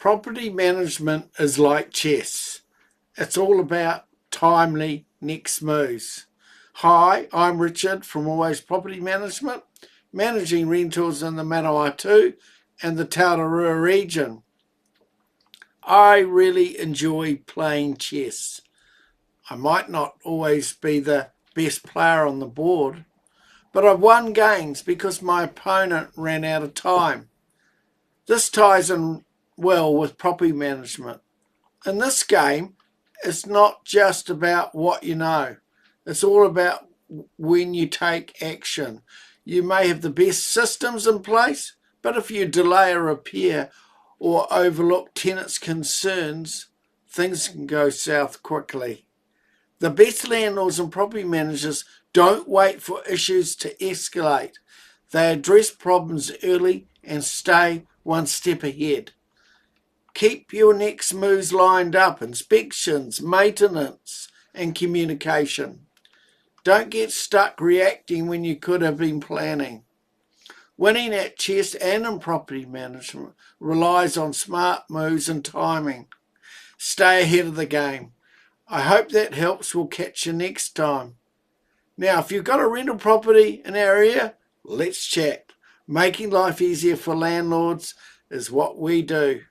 Property management is like chess. It's all about timely next moves. Hi, I'm Richard from Always Property Management, managing rentals in the Manawatu and the Taurua region. I really enjoy playing chess. I might not always be the best player on the board, but I've won games because my opponent ran out of time. This ties in well with property management. In this game, it's not just about what you know. It's all about when you take action. You may have the best systems in place, but if you delay a repair or overlook tenants' concerns, things can go south quickly. The best landlords and property managers don't wait for issues to escalate. They address problems early and stay one step ahead. Keep your next moves lined up: inspections, maintenance, and communication. Don't get stuck reacting when you could have been planning. Winning at chess and in property management relies on smart moves and timing. Stay ahead of the game. I hope that helps. We'll catch you next time. Now, if you've got a rental property in our area, let's chat. Making life easier for landlords is what we do.